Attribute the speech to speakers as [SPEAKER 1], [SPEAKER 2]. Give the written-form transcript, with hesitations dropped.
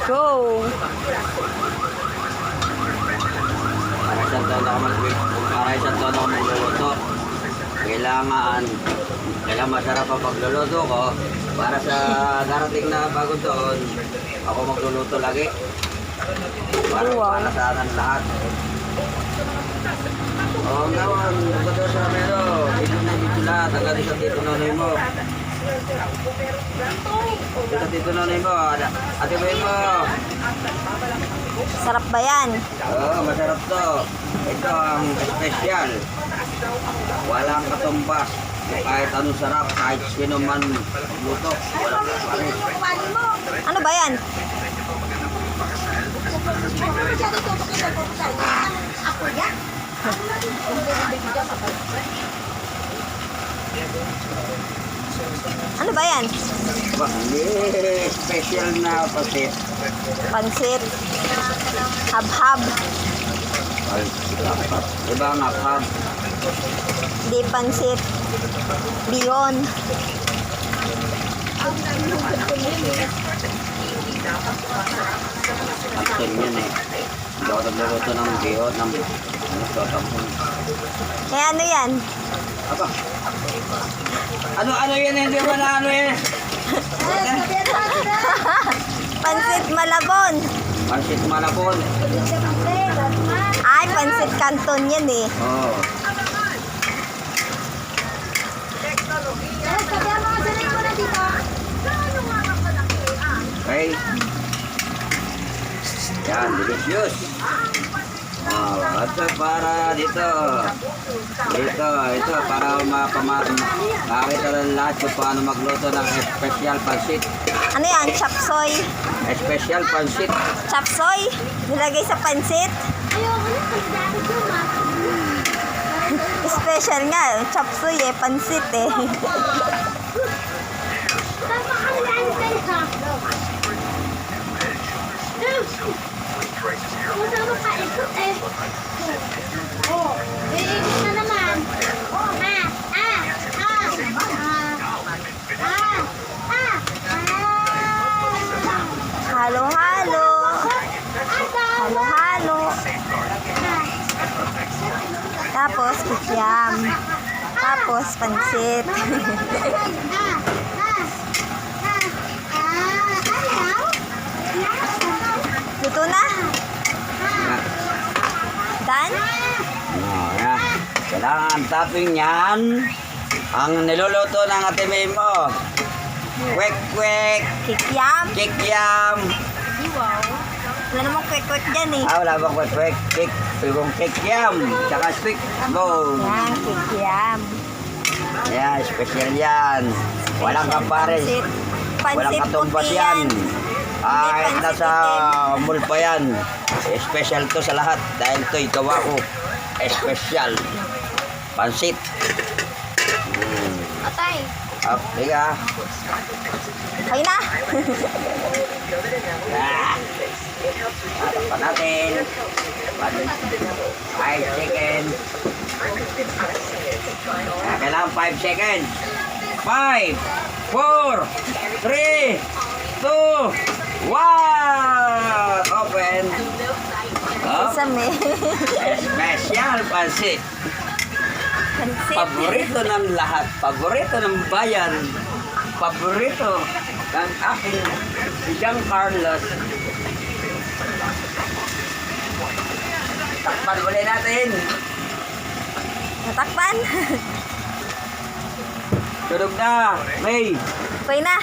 [SPEAKER 1] Go!
[SPEAKER 2] Para isang taon ako magluluto. Kailangan masarap ang pagluluto ko. Para sa darating na bagong taon, ako magluluto lagi. Para sa akin lahat. Oo naman, nagkado sa mero. Dito na dito lahat. Hanggang dito nanay mo. Dito nanay mo. Ate Bay mo.
[SPEAKER 1] Sarap ba yan?
[SPEAKER 2] Oo, masarap to. Ito ang special. Walang katumbas. Kahit anong sarap, kahit sino man luto. Walang kapalit.
[SPEAKER 1] Ano ba yan? Ano ba yan?
[SPEAKER 2] Hindi, special na pasit.
[SPEAKER 1] Pansit. Hab-hab.
[SPEAKER 2] Iba ang hab.
[SPEAKER 1] Di pansit. Bihon.
[SPEAKER 2] Action yan eh. Hindi ako nagluluto ng bihon, ng sotapon.
[SPEAKER 1] Eh ano yan?
[SPEAKER 2] Aba? Ano yan? Hindi mo na ano yan?
[SPEAKER 1] Pansit Malabon.
[SPEAKER 2] Pansit Malabon.
[SPEAKER 1] Ay, pansit Canton yan eh.
[SPEAKER 2] Oo. Okay. Yan, delicious. At para dito. Ito, para makita ng lahat kung paano magluto ng special pansit.
[SPEAKER 1] Ano yan? Chapsoy.
[SPEAKER 2] Special pansit.
[SPEAKER 1] Chapsoy? Nilagay sa pansit? Special nga. Chapsoy eh. Pansit eh. Halo-halo. Halo-halo. Tapos kikiam. Tapos pansit. Luto na? Dan?
[SPEAKER 2] Yan. Kailangan topping yan. Ang niluluto ng Ate May mo. Kwek-kwek.
[SPEAKER 1] Kikiam?
[SPEAKER 2] Kikiam.
[SPEAKER 1] Wala namang kwek-kwek dyan eh.
[SPEAKER 2] Wala bang kwek-kwek? Yung kikiam. Tsaka sweet bone.
[SPEAKER 1] Yan, kikiam.
[SPEAKER 2] Yan, special yan. Walang kapares. Walang
[SPEAKER 1] Pansit
[SPEAKER 2] katumbas
[SPEAKER 1] puti
[SPEAKER 2] yan.
[SPEAKER 1] yan.
[SPEAKER 2] Kahit
[SPEAKER 1] Hindi,
[SPEAKER 2] nasa
[SPEAKER 1] pansit
[SPEAKER 2] mall pa yan. Special to sa lahat. Dahil to gawa ko. Special. Pansit.
[SPEAKER 1] Atay.
[SPEAKER 2] Okay ka.
[SPEAKER 1] Kayo na.
[SPEAKER 2] Harap pa natin. 5 seconds. Kailangan 5 seconds. 5, 4, 3, 2, 1. Open. Oh,
[SPEAKER 1] Isam eh.
[SPEAKER 2] special pansit.
[SPEAKER 1] Pansit.
[SPEAKER 2] Paborito ng lahat. Paborito ng bayan. Paborito ng aking Jean Carlos. Takpan ulit natin.
[SPEAKER 1] Natakpan.
[SPEAKER 2] Tulog na. May.
[SPEAKER 1] Okay na.